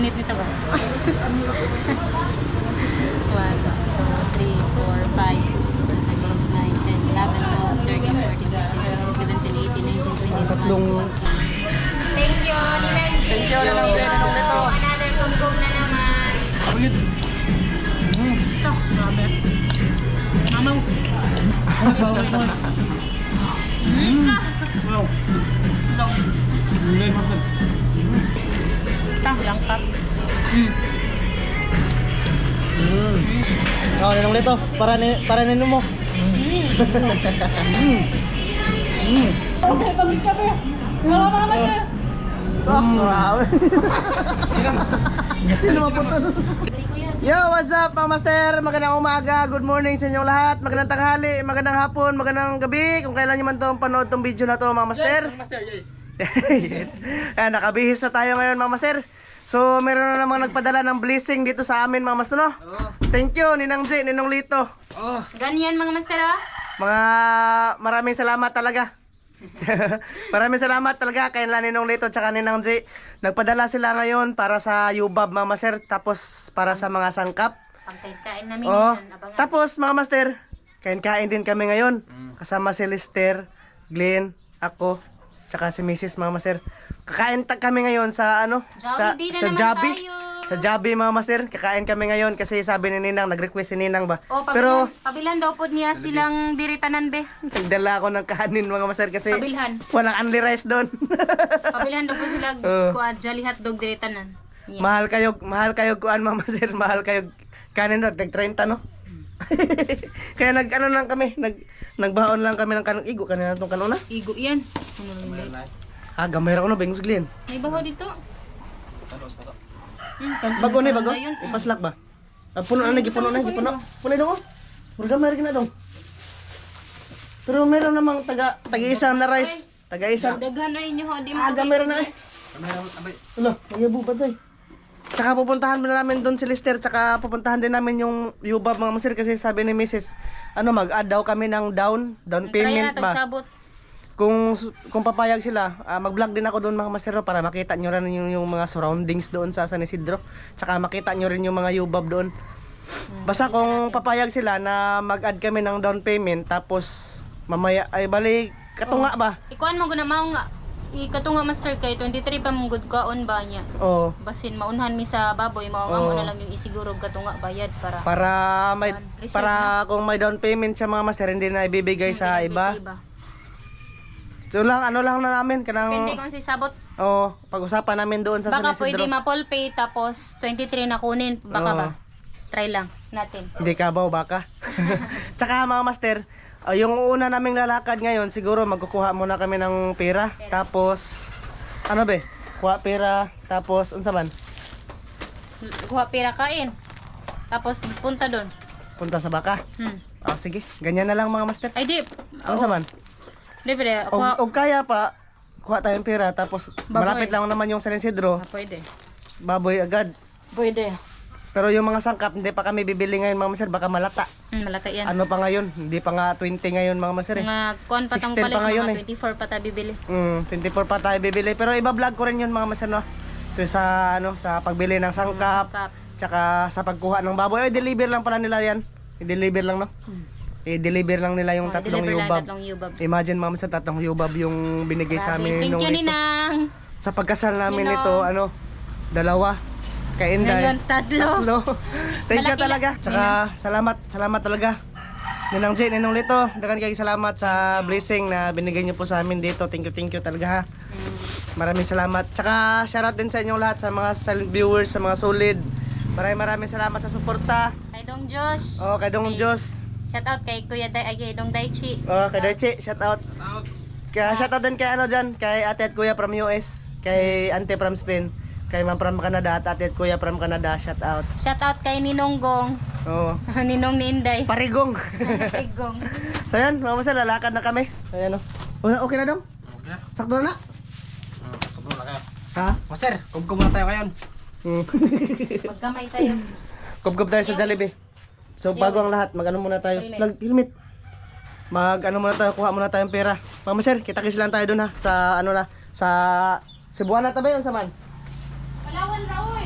Init nito ba? 1, 2, 3, 4, 5, 6, 7, 8, 9, 10, 11, 12, 13, 14, 15, 16, 17, 18, 19, 20, 21. Thank you, Ninang G. Thank you, Ninang G. Another kumkum na naman. So, grabe. Mamaw. Wow. Mulai makan. Langkap. Oh, Ninong Lito, para nino mo. Okay, pag-ikap eh. Wala pa naman ka. Wow. Hindi naman po ito. Yo, what's up mga master? Magandang umaga, good morning sa inyong lahat. Magandang tanghali, magandang hapon, magandang gabi. Kung kailan nyo man itong panood itong video na to mga master. Yes, master, yes. Yes. Ayan, nakabihis na tayo ngayon mga master. So, meron na namang nagpadala ng blessing dito sa amin mga master, no? Thank you, Ninang J, Ninong Lito. Ganyan mga master, ha? Maraming salamat talaga. Maraming salamat talaga kay Ninong Lito at Ninang J. Nagpadala sila ngayon para sa Yubab mga master, tapos para sa mga sangkap. Pagkain namin Oh, yan. Abangan. tapos mga master, kain din kami ngayon. Kasama si Lester, Glenn, ako, tsaka si Mrs. mga master. Kakain kami ngayon sa ano? Jollibee na sa naman Jollibee. tayo. Sa Jollibee mga master, kakain kami ngayon kasi sabi ni Ninang, nag-request si Ninang ba. Oh, Pero pabilan daw po niya silang diritanan, be. nagdala ako ng kanin mga master kasi Pabilhan. walang only rice doon. Pabilan daw po sila Oh. kuha Jolly Hotdog diritanan. Yeah. mahal kayo kuan mga master, mahal kayo kanin doon, tag 30 no. Kaya nag-ano lang kami, nagbaon lang kami ng kanong igo kanina tong kanuna. Igo yan. Ano rin ba? Gamay ra ko no bengos Glenn. May baho dito. Bago ni bago. Yun. Ipaslak ba? Puno na gipuno na gipuno. Puno dong. Murga may na dong. Pero meron namang taga-isa na rice. Taga-isa. Daghan ay inyo ho di mo. Gamay ra na eh. Ano, nagyabubat ay. Tsaka pupuntahan na namin doon si Lester, tsaka pupuntahan din namin yung Yubab mga masir kasi sabi ni Mrs. Mag-add daw kami ng down payment ba. Sabot. Kung papayag sila, mag-vlog din ako doon mga master para makita nyo rin yung mga surroundings doon sa San Isidro. Tsaka makita nyo rin yung mga Yubab doon. Basta kung papayag sila na mag-add kami ng down payment, tapos mamaya ay balik katunga ba? Ikuan mo guna mao nga. Ikatunga master kay 23 pa mong good kaon ba niya. Oo. Basin maunhan mi sa baboy mao nga mo na lang yung isiguro katunga bayad para Para kung may down payment siya mga master, hindi na ibibigay sa iba. So lang, ano lang na namin kanang Pwede kung si sabot. Oo, pag-usapan namin doon sa San Baka Isidro. pwede ma-full pay tapos 23 na kunin. Baka Oo. ba? Try lang natin. Hindi ka ba o baka? Tsaka mga master, yung una naming lalakad ngayon, siguro magkukuha muna kami ng pera. Tapos, ano be? Kuha pera, tapos, unsa man? Kuha pira kain. Tapos punta doon. Punta sa baka. Sige, ganyan na lang mga master. Ay di. Unsa man? Di pwede. O kaya pa, kuha tayong pera, tapos Baboy. malapit lang naman yung San Isidro, Pwede. baboy agad. Pwede. Pero yung mga sangkap, hindi pa kami bibili ngayon mga master, baka malata. Malata yan. Ano pa ngayon? Hindi pa nga 20 ngayon mga master eh. Mga kuan pa tang 16 palit, pa ngayon mga 24 pa tayo bibili. 24 pa tayo bibili. Pero iba-vlog ko rin yun mga master no. Ito sa sa pagbili ng sangkap, Sangkap. tsaka sa pagkuha ng baboy. Deliver lang pala nila yan. I-deliver lang no. I-deliver lang nila yung tatlong deliver lang yubab. tatlong yubab. Imagine mga master, tatlong yubab yung binigay sa Grabe. amin Thank nung you, ito. Ninang. Sa pagkasal namin Ninong. nito, dalawa. Kay Inday. Ngayon, tatlo. Thank you Malaki talaga. Tsaka salamat talaga. Ninang J, Ninong Lito, dagan kayo salamat sa blessing na binigay niyo po sa amin dito. Thank you talaga ha. Maraming salamat. Tsaka shoutout din sa inyong lahat, sa mga silent viewers, sa mga solid. Maraming salamat sa suporta. Kay Dong Josh. Kay Dong Diyos. Shout out kay Kuya kay Dong Daichi. Kay Daichi, shoutout. Kaya shoutout din kay dyan, kay ate at kuya from US, kay ante from Spain, kay ma'am from Canada at ate at kuya from Canada, shoutout. Shout out kay Ninong Gong. Ninong ni Inday. Parigong. Gong. So yan, mga masal, lalakad na kami. Ayan o. Okay na dong? Okay na. Sakto na? Kabro na kayo. Ha? Master, kumkum na tayo ngayon. Magkamay tayo. Kubkub tayo sa Jollibee. So bago ang lahat, mag-ano muna tayo. Helmet. Mag-ano muna tayo, kuha muna tayong pera. Mga sir, kita-kis lang tayo dun ha. Sa ano na, sa Cebuana tabi yun sa man. Palawan Raul.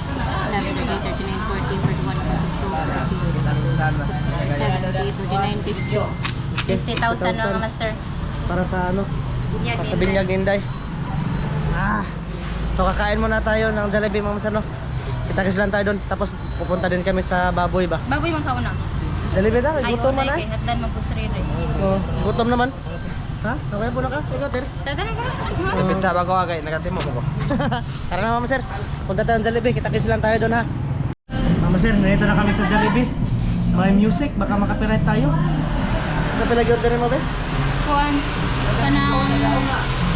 50,000 mga master. Para sa ano? Binyag, Para sa Inday. Binyag Inday. So kakain muna tayo ng Jollibee mga masano. Kita-kits lang tayo doon. Tapos pupunta din kami sa Baboy ba? Baboy man kauna. Jollibee na, Ay, gutom man unay ay. kay hatdan man pud sarili. Oh, gutom naman. Ha? Okay po na ka? Ikaw, Ter? Dadali ka. Pinta ba ko agay? Nagatimo ko ba? Tara na Mama Sir. Punta tayo ng Jollibee. Kita-kits lang tayo doon ha. Mama Sir, narito na kami sa Jollibee. May music, baka makapiright tayo. Ano pinag-order mo ba? Kuan kanang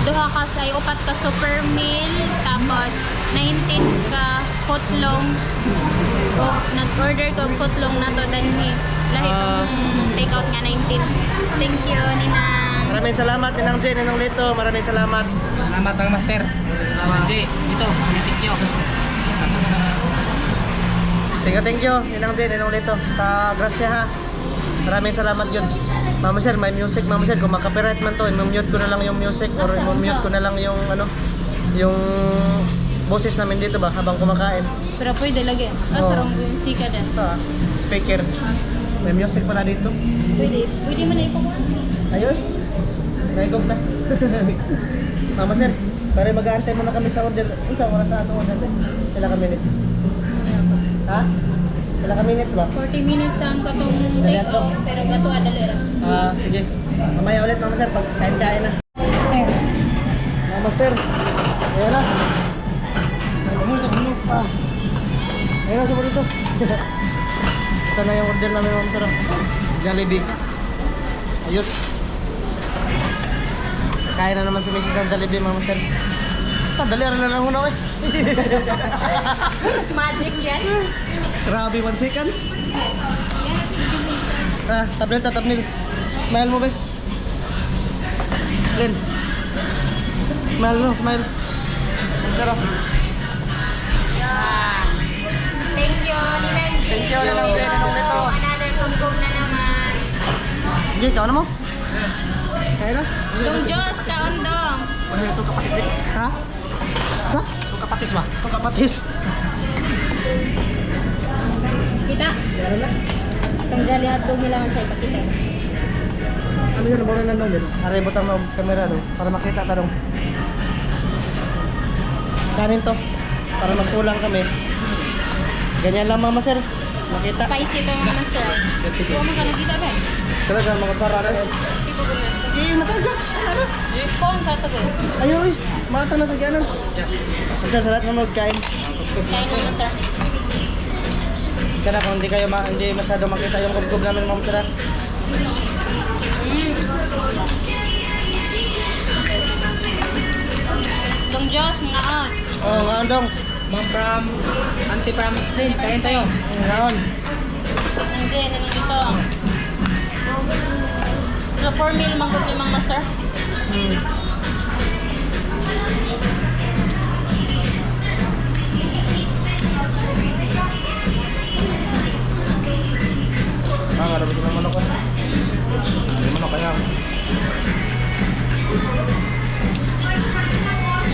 duha ka say upat ka super meal tapos 19 ka footlong. O nag-order ko footlong na to danhi. Lahi tong take out nga 19. Thank you Ninang. Maraming salamat, Ninang Jen, Ninang Lito. Maraming salamat. Salamat mga master. Salamat. J, ito. Thank you. Thank you, Ninang Jen, Ninang Lito. Sa grasya ha. Maraming salamat yun. Mama Sir, may music. Mama Sir, kung makapiright man to, i-mute ko na lang yung music or i-mute ko na lang yung ano, yung boses namin dito ba habang kumakain. Pero pwede lagi. Oo. Sarong musika din. Ito ha, speaker. May music pala dito. Pwede man na ipakuan. Ayun. Naigog na. Mama Sir, pare mag-aantay muna kami sa order. Isang oras sa atong order. Ilang ka minutes? Ha? Ilang ka minutes ba? 40 minutes ang katong take out pero gato adali ra. Sige. Mamaya ulit Mama Sir, pag kain-kain na. Mama Sir, ayan na. Ayan na, sumunod ito. Ito na yung order namin Mama Sir. Jollibee. Ayos. Kain na naman si Mrs. ang Jollibee Mama Sir. Dali na lang hunaw eh. Magic yan. Grabe, 1 seconds. Tabnil ta, tabnil. Smile mo ba? Lin. Smile mo, smile. Sarap. Yeah. Thank you, Ninang G. Thank you, Ninang G. Ninang Lito. Another kumkum na naman. Jay, kawan mo? Kaya na? Dong Diyos, kaon dong. Suka patis din. Ha? Sa? Suka patis ba? So kapatis. Kita. Meron na. Itong jolly hotdog nila ang siya ipakita. Ano yun, nabunan na doon din. Aray, butang na kamera doon para makita ta doon. Kanin to. Para magkulang kami. Ganyan lang mga master. Makita. Spicy ito mga master. Kuha mo ka na dito ba? Talaga mga kutsara na. Sibo gulo. Matagak. Ano? Kuha mo ka ito ba? Ayaw eh. Matang na sa gyanan. Magsasalat nanood kain. Kain na master. Sana kung hindi masyado makita yung kubkub namin mga master. Dong Diyos, mga on. Oo nga andong. Ma'am from Anti-Promise Lane. Kain tayo. Ngaon. Nandiyan, anong dito. So, 4 meal mangkot niyo mga master. Nga dapat yung manok ko. Hindi manok kaya.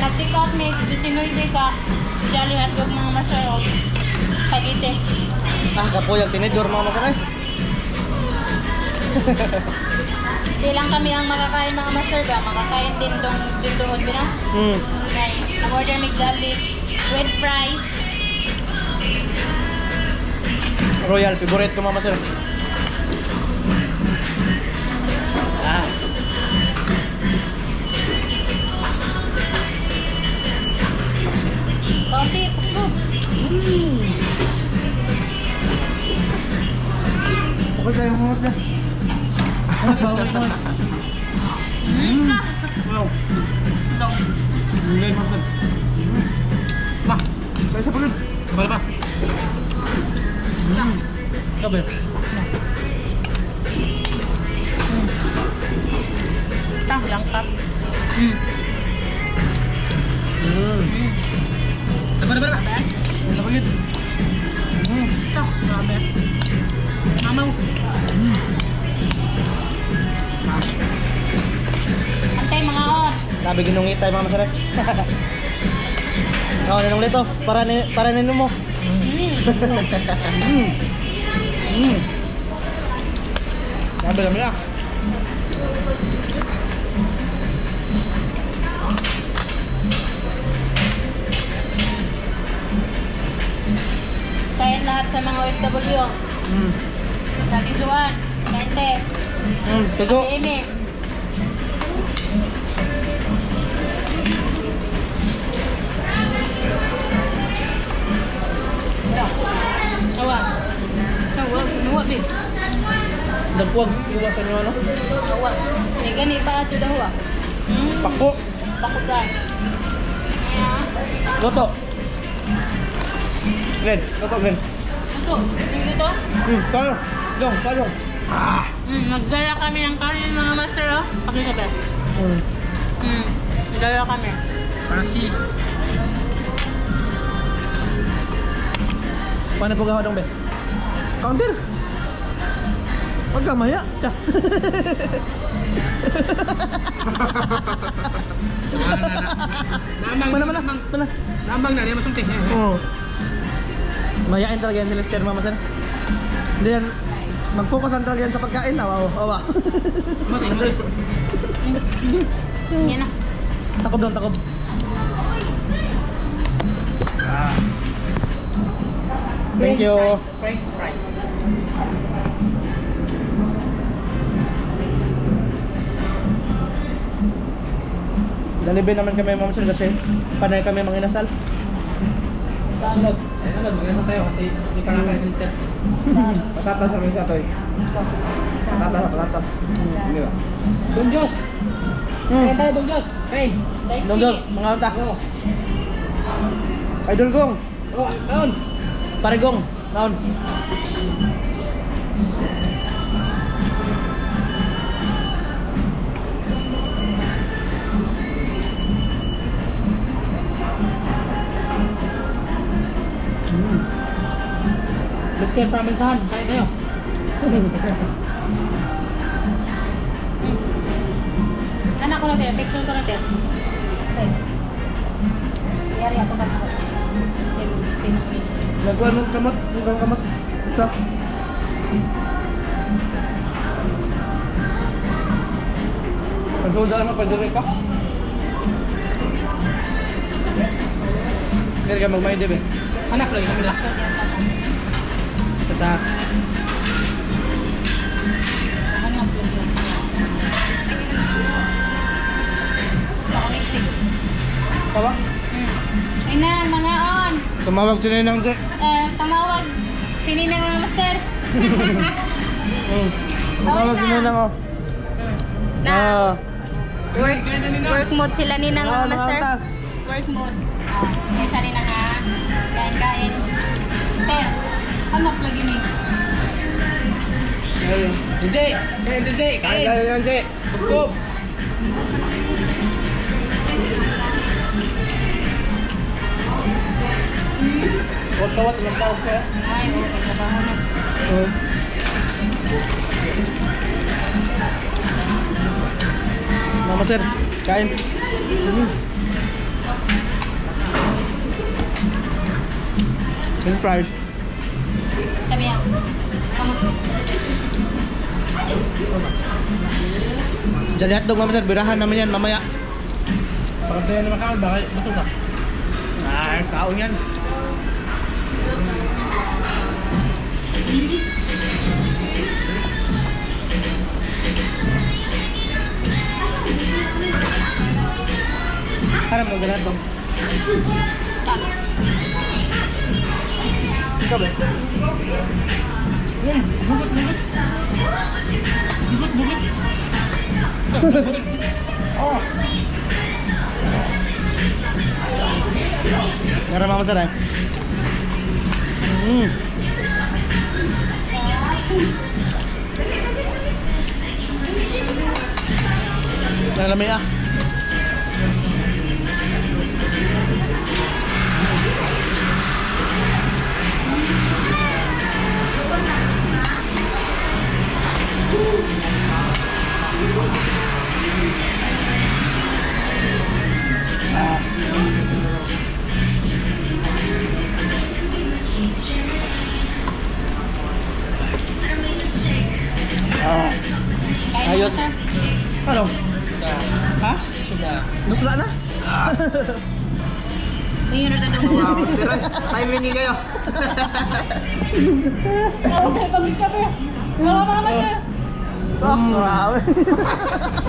Nag-take out may 19 ka. Jolly hotdog mga master. O, spaghetti. Kapuyag tinidor mga master eh. Hindi lang kami ang makakain mga master ba? Makakain din doon ba? Okay. Nag-order may jolly with fries. Royal, favorite ko mga master. Kaunti, go. Okay tayo mga master. Wow. Hindi master. Ma, Kaya sa pagod. kabal ba? Kabe. Tang, langkap. Dapat. Kaya sa pagod. So, grabe. Mamaw. Antay mga on. Sabi ginungit tayo mga master. Oo, ninong lito. Para ninom mo. Sabi lang niya. Kain lahat sa mga OFW. Lagi Zuan, Kente, Tugo. Amy. Awa. Awa, nuwa bi. Dagwag. Iwasan nyo ano? Awa. May gani pa ato daw ah. Pakpo. Bakudran. Yeah. Loto. Glenn. Loto, Glenn. Ito, dito. Talong. Dong, talong. Nagdala kami ng kanin mga master oh. Pakita ba? Nagdala kami. Para si Paano po gawa dong, be? Counter. Huwag kang maya. Tsa. Mana. Nambang na, di masunting. Oo. Mayain talaga yan si Lester, mama sir. Hindi yan. Mag-focusan talaga yan sa pagkain. Awa. Matay. Yan na. Takob doon, takob. Thank you. French fries. Lalibin naman kami mama sir kasi panay kami manginasal. Sunod. Sunod. Maganda tayo kasi hindi pa nakakain si Lister. Patatas kami sa toy. Patatas. Hindi ba? Don Diyos! Kain tayo, Don Diyos! Kain! Dong, mga alta. Idol Gong. Oh, kaon! Pare Gong. Naon. Lister, promensahan. Kain tayo. Anak ko natin, picture ko natin. Okay. Yari ako ba ako? Nagkuha ng kamot. Mukhang kamot. Isa. Pagsuda naman, pwede rin ka. Hindi ka magmay, di ba? Anak lagi kami lang. Basta, Hanap lagi yun. Connected. tawa? Ay na, mga on. Tumawag sila ng Jay. Tumawag. Sini na mga master. Tumawag na. sila ng oh. Na. Ah. Work mode sila ni ng mga master. nakanta. Work mode. May sali na ha. Kain-kain. Ter, hanap lagi ni. Ayun. DJ! Kain DJ! Kain! Ayun yan, Jay. Bukop! Huwag kawat, ilang tawag sa'yo. Ay, okay. Trabaho na. Mama sir, kain. French fries. Sabi yan. Kamot. Diyan hotdog mama sir, birahan naman yan mamaya. Pagkat tayo naman kaon, baka masusak. Ah, kaon yan. Harap mo ganat dong. Tama. Ikaw ba? Oh! Ngara mama sir eh. Nalamay ah. Kain na Ayos. master. Ano? Ha? Suga. Nusla na? Ngayon na tanong. Timing niyo kayo. Okay, pag-isa pa. Wala pa naman na. Grabe.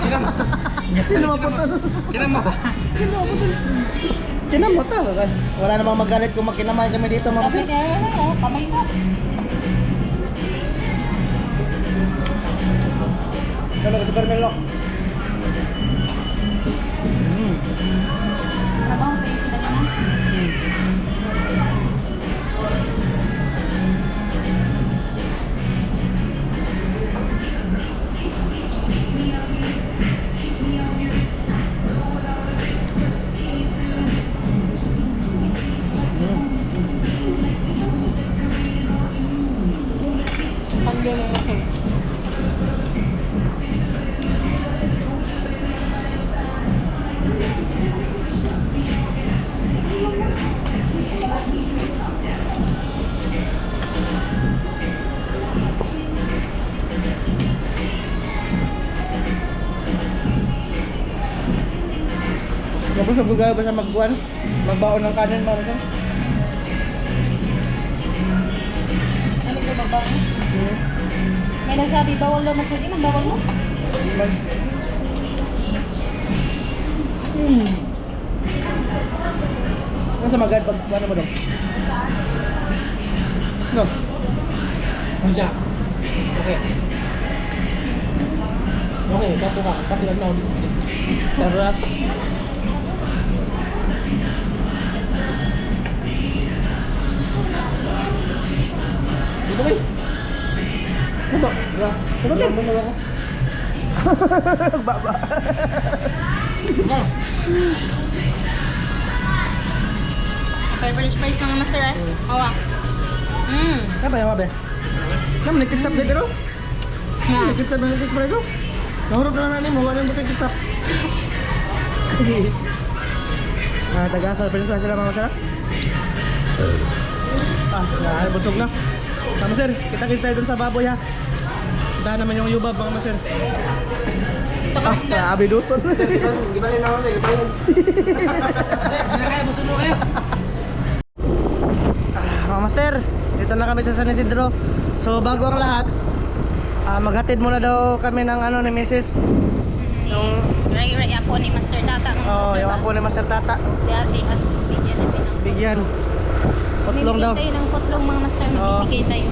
Kinam! Kinamaputan. Kinam mo ba? Kinamaputan. Wala namang magalit kung magkinamay kami dito mga Kamay na. Kamay na. Ano ka super melo? Trabaho kayo sila naman. Hanggang na lang. Tapos nagugaya ba sa magbuwan? Magbaon ng kanin mga sir? Ano ito babaw? May nagsabi, bawal daw masuti. Man, bawal mo? Ano sa magad pag ano mo daw? No. Ano siya? Okay. Okay, tapo ka. Pati lang na ako dito. Sarap. Dito ba? Ano ba? Ano ba? Ano ba? Baba. Ano? French fries ng master eh. Awa. Ano ba yung mabe? Kamu may ketchup dito ro? Yeah. May ketchup ng espresso? Nahurot na nanin mo, wala yung butang ketchup. Taga-asal pa rin sila mga masarap. Busog na. Tama sir, kita-kita tayo dun sa baboy ha. Kita naman yung yubab mga sir. Grabe duson. Gimana na ako na, Hindi na kaya, masuno kayo. Dito na kami sa San Isidro. So bago ang lahat, maghatid muna daw kami ng ano ni Mrs. Yung Ray apo ni Master Tata. yung apo ni Master Tata. Si ate at bigyan natin ng Bigyan. Putlong daw. Tayo ng putlong mga Master. Magbibigay tayo.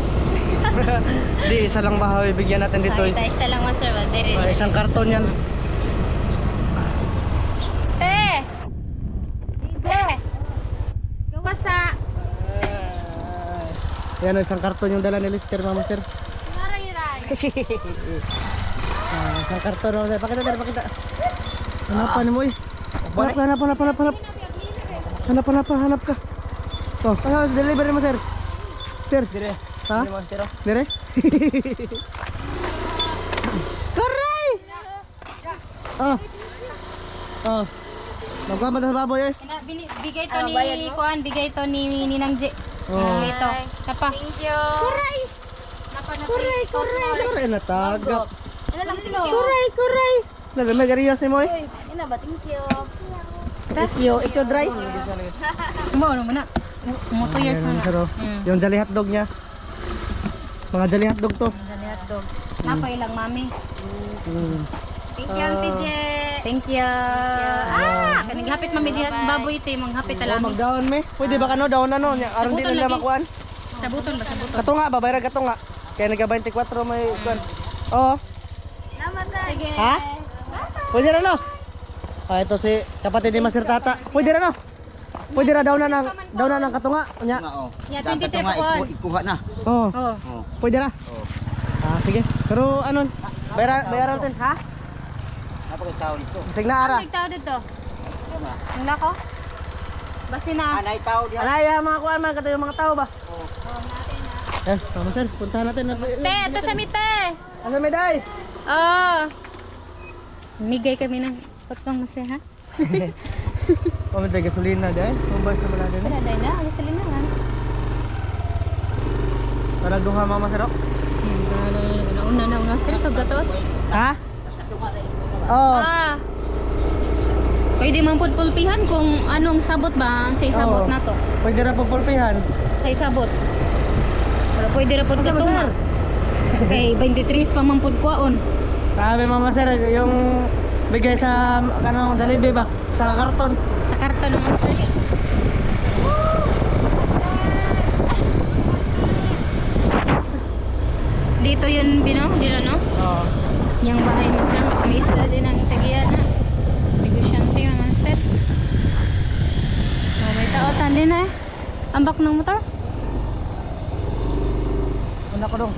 Di, isa lang bahaw bigyan natin dito. Tayo isa lang Master. Isang karton yan. Gawa sa Yan, isang karton yung dala ni Lister, mga Master. Ray. Isang karton, mga Master. Pakita, pakita. Hanapan mo eh. Hanap ka. Oh, delivery mo, sir. Sir. Dire. Ha? Dire? Koray! Oh. Magkama na sa baboy eh. Bigay to ni Kuan, bigay to ni Ninang J. Ito. Kapa. Thank you. Kuray. Koray natagap. Ano lang kilo? Koray. Nagamay gariyos ni mo eh. Ina ba? Thank you. Ikaw dry. Mo na. Mo 2 years na. Sir, yung jolly hotdog niya. Mga jolly hotdog to. Dali hotdog. Napay lang mami. Thank you, Auntie Je. Thank you. Kaning hapit mami diha sa baboy ite mong hapit Oh, talami. magdaon me. Pwede ba kano daon ano? Aron di Sabuton nila lagi. makuan. Sabuton ba sabuton? Katunga ba bayra katunga. Kaya naga 24 may kuan. Oh. Namatay. Sige. Ha? Pwede ra no? Ito si kapatid ni Master Tata. Pwede ra no? Pwede ra daw na ng katunga. Nya. Ya 23 po kuan. Ikuha na. Oh. Oh. Pwede ra. Sige. Pero ano? Bayaran natin, ha? Napakataon ito. Sig na ara. Tao dito. Ang lako. Basi na. Anay tao diha. Alaya mga kuan man katayo mga tao ba? Yan, tama sir. Puntahan natin. Te, ito sa mite. Ano meday? Oh. Migay kami ng patpang mase ha. Pamitay gasolina dahil. Kumbay sa malada Wala na. dai na, ang salingan. Para duha mama sir. Una na nga sir pag gatot. Ha? Oh. Pwede man pud pulpihan kung anong sabot ba ang sa isabot Oo. na to. Pwede ra pupulpihan. Sa isabot. Pero pwede ra pud Ano ba, katunga. Okay, 23 pa man pud kwaon. Sabi mama sir, yung bigay sa kanang dalibe ba? Sa karton. Sa karton ng sir yan. Dito yun binaw, dito no? Oo. Yung bahay master, may isla din ang tagiyan na. Negosyante yung master. Oh, may taotan din eh. Ambak ng motor. Una ko dong.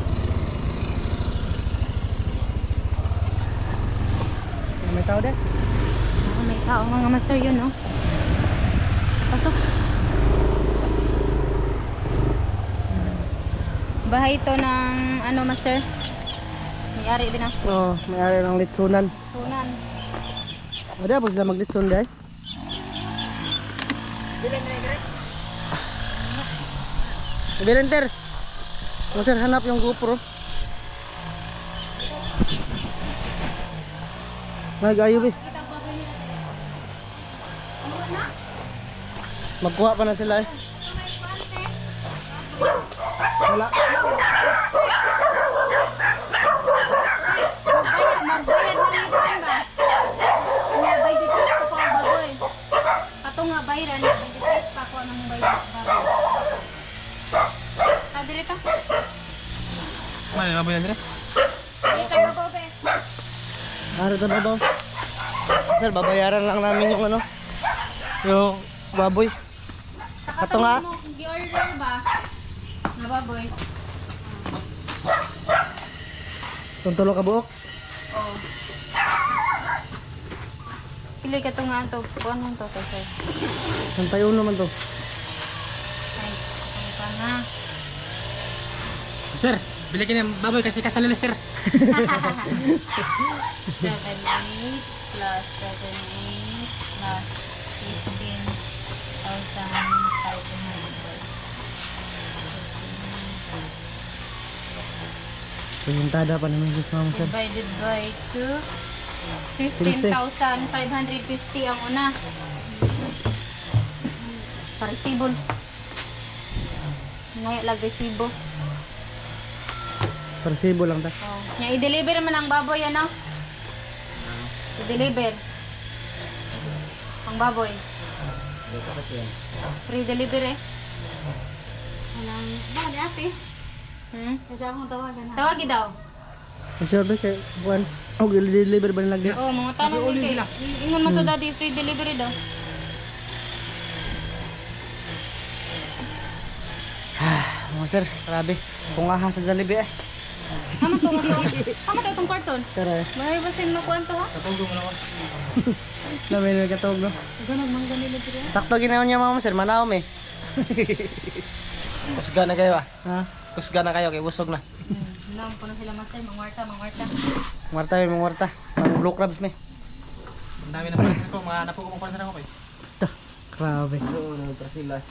May tao din. May tao mga master yun no. Pasok. Bahay ito ng ano master? May-ari din ah. Oo, may-ari ng litsunan. Sunan. Ada po sila maglitsun dahil. Bilenter. Masir hanap yung GoPro. Nag-ayub eh. Magkuha pa na sila eh. Wala. Magbayad ng litan ba? Kaya by the test pa ko ang bagoy. Kato nga bayran, by the test pa ko ng bayad bagoy. Dili ta? Mali na ba yan dire? Dili ta bago be. Ano ito ba? Sir, babayaran lang namin yung ano. Yung baboy. Sa Kato nga. mo gi-order ba? Na baboy. Tuntulo ka buok. Oh. Pili ka to nga to. Kuan mo to sir. Santay uno man to. Ay, ano pa na? Mister, bili ka ng baboy kasi kasal ni Lester. 7, 8 plus 7, 8 plus 15,500. Pinuntada pa naman sa mama sir. Divided by 2, 15,550 ang una. Parisibol. Ngayon lag resibo. Persibo lang ta. Oh. Nya i-deliver man ang baboy ano? I-deliver. Ang baboy. Free delivery. Anong, ba, di ate? Hmm? Kasi akong tawagan na. Tawagi daw. Sure ba kay Juan? Oh, deliver ba nila dia? Oh, mga tanong ni kay. Ingon mo to daddy free delivery daw. Mga sir, grabe. Kung aha sa Jollibee eh. Hama to nga to. Hama to itong karton. Tara eh. May basin mo kuan to ha? Katulong mo naman. Namin nagkatog no. Ganag man ganili diri. Sakto ginawa niya mga sir, manaom eh. Kusga na kayo ah. Ha? Kusga na kayo kay busog na. Nam ko na sila master mangwarta. Marta may mangwarta. Pang blue crabs may. Ang dami na pala ko, mga napuko mo pala sa ako eh. Grabe. Oo, nagtra sila.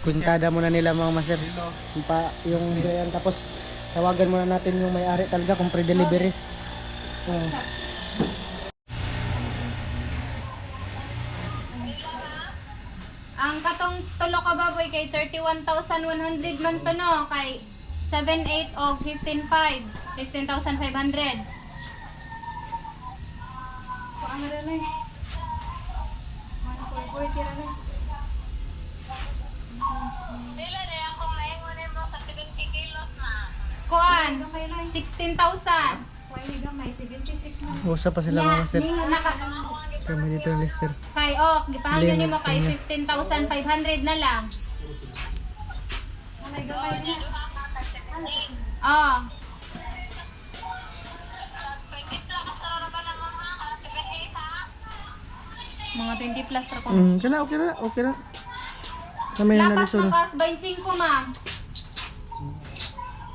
Kwintada muna nila mga master. Yung gayan tapos tawagan muna natin yung may-ari talaga kung pre-delivery. Oo. Ang katong tulo ka baboy kay 31,100 man to no kay 7,800 o 15,500. 15,500. Ano rin eh? Ano ko, 40 rin eh. Kuan 16,000. Pwede gamay, 76 na. Usa pa sila mga master. Naka Kami dito lister. kay gipahangyo nimo kay 15,500 na lang. May gamay niya. Oh. Mga 20 plus ra ko. Okay na. Kami na Lapas nalisun. mo kas 25 ma'am.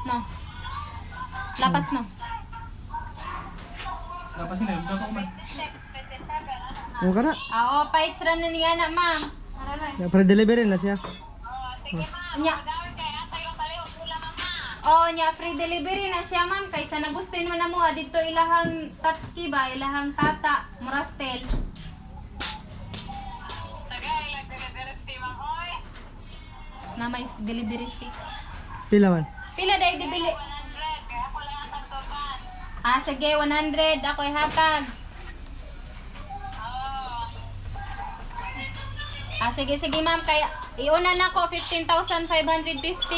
No. Lapas no. Tapos nila, dapat ko man. Mo kana. Oo, paits ra na niya na ma'am. Ano rin? Ya pre-delivery na siya. Nya. Oh, nya free delivery na siya ma'am kaysa nagustuhin mo na mo dito ilahang tatski ba, ilahang tata, Morastel. Na may delivery fee. Pila man. Pila day dibili? Ah, sige, 100 ako'y hatag. Ah, sige ma'am, kaya iuna na ko 15,550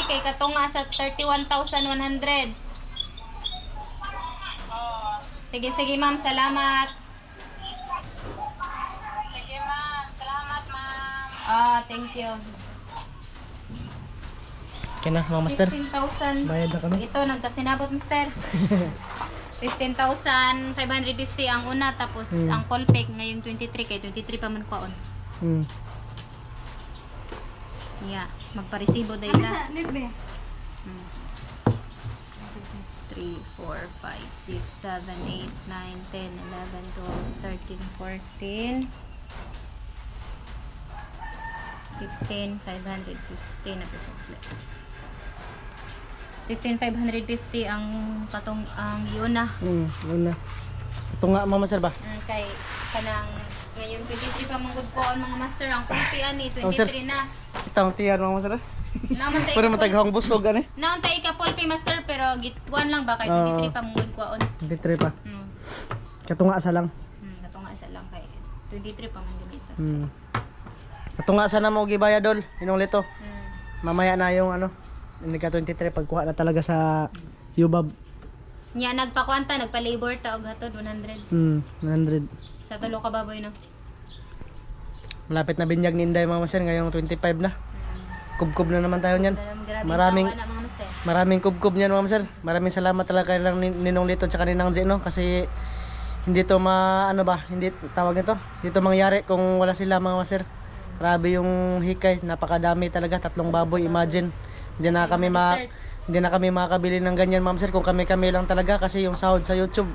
kay katunga sa 31,100. Sige ma'am, salamat. Sige ma'am, salamat ma'am. Ah, thank you. Okay na mga master. 15,000. Bayad na kami. Ito, nagkasinabot, mister. 15,550 ang una, tapos ang call pick ngayong 23, kay 23 pa man ko on. Hmm. Yeah, magparesibo dahil Ano na. sa libre? 3, 4, 5, 6, 7, 8, 9, 10, 11, 12, 13, 14, 15, 550 na po. 15,550 ang katong ang yuna. Una. Ito nga mga master ba? Kay kanang ngayon 23 pa manggod ko ang mga master ang kumpian ni Oh, sir. 23 na. Kita ang tiyan mga master. Naman tay Pero mataghang busog ani. naon tay ka pulpi master pero gitkuan lang ba kay 23 pa manggod ko on. 23 pa. Katunga sa lang. Kato nga isa lang kay 23 pa man dito. Katunga sa na mo gibaya dol. Inong lito. Mamaya na yung ano. Hindi ka 23 pagkuha na talaga sa Yubab. Nya nagpakuanta nagpa-labor ta og hatod 100 100. sa tulo ka baboy no. Malapit na binyag ni Inday mga master ngayong 25 na. Kubkob na naman tayo niyan. Maraming tawa na mga master. Maraming kubkob niyan mga master. Maraming salamat talaga lang Ninong Lito at Ninang J no kasi hindi to hindi tawag nito. Dito mangyari kung wala sila mga master. Grabe yung hikay, napakadami talaga, 3 baboy, imagine. Hindi na kami makakabili ng ganyan ma'am sir kung kami lang talaga kasi yung sahod sa YouTube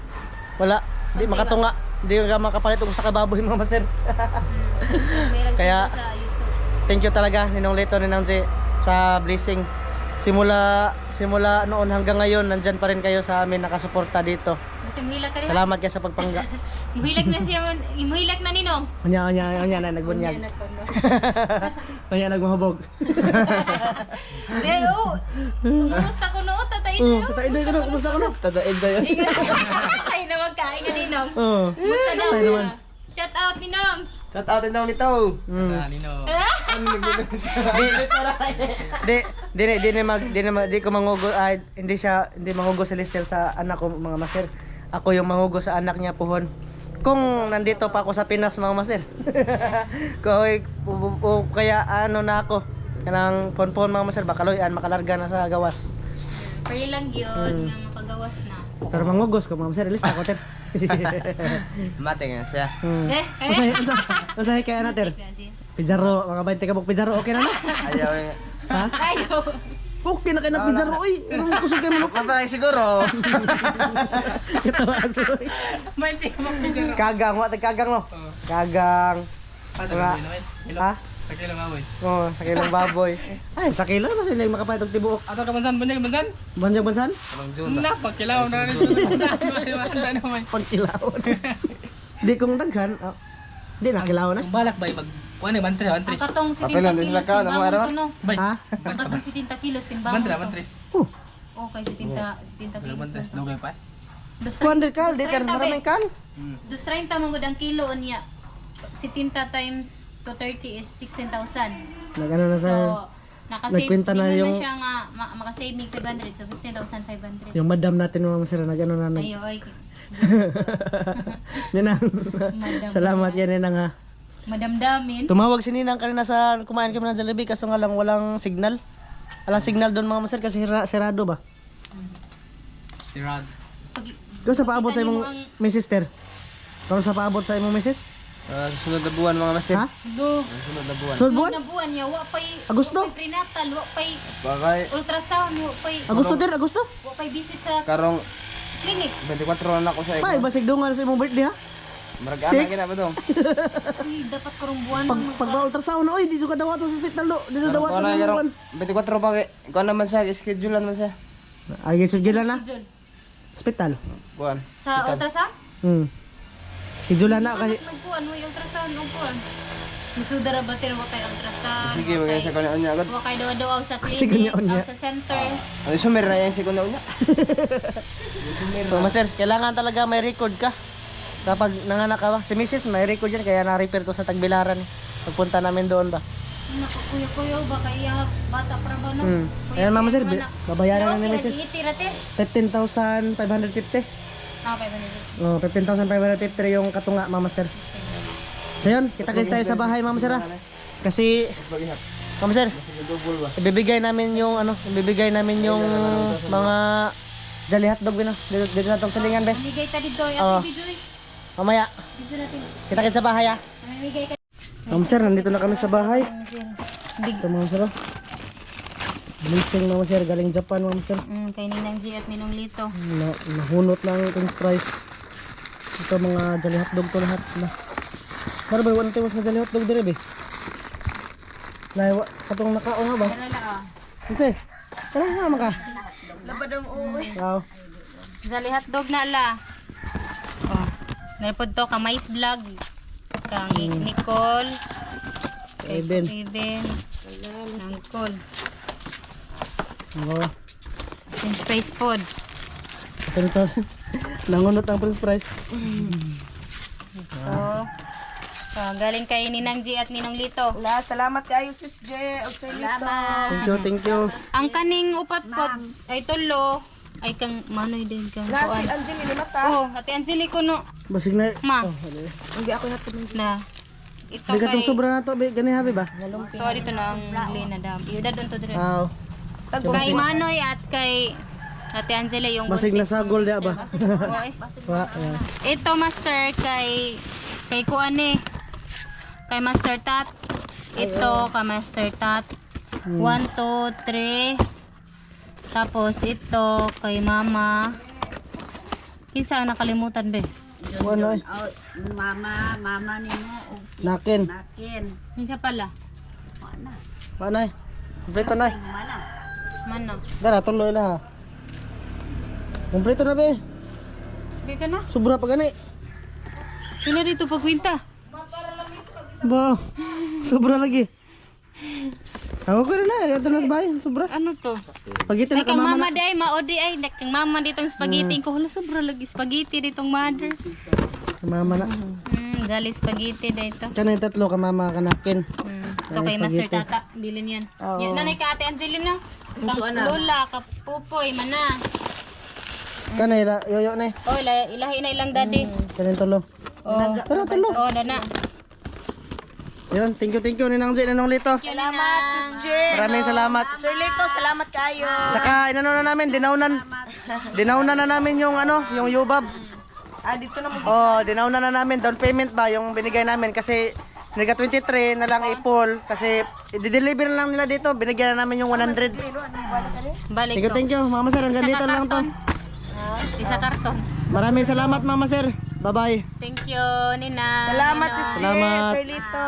wala, hindi makatunga, hindi ka makapalit kung sa kababoy mga master. Kaya Sa YouTube. thank you talaga Ninong Lito, Ninang J sa blessing. Simula noon hanggang ngayon nandyan pa rin kayo sa amin nakasuporta dito. Masimila ka rin. Salamat kayo sa pagpangga. Muhilag na siya, muhilag na ninong. Anya na nagbunyag. Anya nagmahubog. De, oh. Kumusta ko no? Tatay na. Tatay ko na, kumusta ko na? Tadaid ba yun? Ay na magkain nga ninong. Oo. Kumusta daw? Tatay naman. Shout out ninong. Shout out daw nito. Nino. Di ko mangugo, hindi mangugo si Listel sa anak ko mga master. Ako yung mangugo sa anak niya puhon. Kung nandito pa ako sa Pinas mga master. Kaya ano na ako. Kanang pohon mga master, bakaloyan, makalarga na sa gawas. Pero lang yun, nga makagawas na. Pero mangugos ko mga master, list ako tip. Mate nga siya. Masahe kaya natin. Pizarro, mga 20 kabok pizarro, okay na na? Ayaw eh. Ha? Ayaw. Okay na kayo ng pizarro, oy! Anong kusog kayo manok? Mapalay siguro. Katawa asoy. Mainti ka mag-picture. Kagang, wala kagang no? Kagang. Patagal naman. Ha? Sa kilo nga boy. Oo, sa kilong baboy. Ay, sa kilo na sila yung makapayat og tibuok. Ato ka bansan, bansan? Banjang-bansan? Anong June ba? Na, pagkilaw na rin sa bansan naman. Pagkilaon. Di kong daghan. Di na kilaon na. Ang balak ba mag kuan Ang katong 70 Apel lang din kilos sila ka, timbangon ano, ko no. Bay. Ha? Ang katong 70 kilos timbangon Bantra, ko. bantris. Okay, 70 kilos. Bantris, dugay pa. Kuan kal, di ter maraming kal. 230 man gud ang kilo niya. 70 times 230 is 16,000. Nagano na So, sa nakasave nagkwenta na din yung- na siya nga makasave mig 500 so 15,500. yung madam natin mga masira nagano na nag. Ayo ay. Ninang. Madam. Salamat yan ninang ha. Madamdamin. Tumawag si Ninang kanina sa kumain kami ng Jollibee kaso nga lang walang signal. Walang signal doon mga masir kasi serado ba? Si Rod. Kung sa paabot sa Kita imong nimo ang- may sister. Kung sa paabot sa imong misis? Sunod na buwan mga master. Ha? Do. Sunod na buwan. Sunod buwan? Na buwan niya wa pay Agosto? wa pay prenatal, wa pay Bagay. ultrasound, wa pay Agosto din, Agosto? wa pay visit sa Karong clinic. 24 na ako sa Pa, iko. basig dungan sa imong birthday ha? Marag-ana Six? gina ba dong? Uy, dapat karong buwan Pag ultrasound, oy, di ka daw ato sa hospital do. Di daw ato Karong sa karong buwan. 24 pa kay. Kuan naman siya, schedulean man siya. Ay, sige na. schedule. Hospital. Buwan. Sa ultrasound? Schedule na kasi Nagkuan mo yung ultrasound ug kuan. Musudara ba tira wa kay ultrasound? Sige, magay sa kunya unya agad. Wa kay daw sa Sige, clinic, unya. o sa center. Ano sumer na yan si kunya unya. so, master, kailangan talaga may record ka. Kapag nanganak ka ba, si Mrs. may record yan, kaya na-repair ko sa Tagbilaran. Pagpunta namin doon ba. Naku, kuya ba kaya bata pa ba no? Ayan, mama sir, babayaran na ni Mrs. Mrs. Itira te. 15,550. Ah, 500. Oh, 15,550 yung katunga, mama sir. So yun, kita guys tayo sa bahay, mama sir ha. Kasi, mama sir, ibibigay namin yung mga jolly hotdog na. Dito na itong salingan be. Mamigay ka dito, Oo. ate Bijoy. Mamaya, Dito natin. kita sa bahay ha. Mamimigay ka. Mama sir, nandito na kami sa bahay. Big. Ito mga sir. Blessing mama sir, galing Japan mama sir. Kay Ninang G at Ninong Lito. Nahunot ng King's Price. Ito mga jolly hotdog to lahat na. Para ba wala tayo sa jolly hotdog dire be? Na katong nakaon nga ba? Dala ah. Kinse? Tara na maka. Labadong uwi. Wow. Jolly hotdog na la. Oh. Nalipod to ka Mais Vlog. Kang Nicole. Eben. Nang Nicole. Wow. French fries pod. Ito. Nangunot ang French fries. Ito. Galing kay Ninang G at Ninong Lito. Salamat kayo sis J. Salamat. Thank you. Ang kaning upat pod ay tulo. Ay kang manoy din kang kuan. Anjing ni mata. Oh, Ate Angeli ko no. Basig na. Ma. Hindi ako natulog. Na. Ito Di ka kay itong sobra na to. Gani habi ba? ito dito na ang lina dam. Iyuda doon to dire. Wow. Kay Manoy at kay Ate Angela yung Basig na sa gold ya ba? Oy. Wa. Yeah. Ito master kay kuan eh. Kay Master Tat. Ito kay Master Tat. 1 2 3. Tapos ito kay Mama. Kinsa ang nakalimutan be? Ano eh? Mama ni mo. Nakin. Nakin. Kinsa pala? Paano eh? Kompleto na eh. Mano? Dara, tuloy lang ha. Kompleto na be. Dito na. Sobra pa gani. Pila dito pagkwinta. Ba, sobra lagi. Ako ko rin na, ito na sa bahay, sobra. Ano to? Pagiti Ay, na kang kamama mama na. day, maodi ay. Kang mama ditong spaghetti. Ko, hala, sobra lagi spaghetti ditong mother. Kamama na. Jolly spaghetti dito. Kanay tatlo kamama kanakin. Ito kay Master Tata. Bilin yan. Yan, nanay ka ate Angelina. Kang Lola, kapupoy, mana. Kanay yoyo na. Oh, ilahi na ilang daddy. Kanay tulo. Oh, Tara tulo. oh, dana. Yun, thank you Ninong Zin, Ninong Lito. Salamat, Sis Jen. Maraming salamat. Sir Lito, salamat kayo. Tsaka inano na namin, dinaunan na namin yung ano, yung yubab. Dito na mo. Oh, dinaunan na namin down payment ba yung binigay namin kasi nagka 23 na lang ipol kasi i-deliver na lang nila dito, binigyan na namin yung 100. Balik ko. Thank you, Mama Sir, hanggang dito lang to. Isa karton. Maraming salamat Mama Sir. Bye-bye. Thank you, Nina. Salamat, Nino. Sis Jen. Salamat. Sir Lito.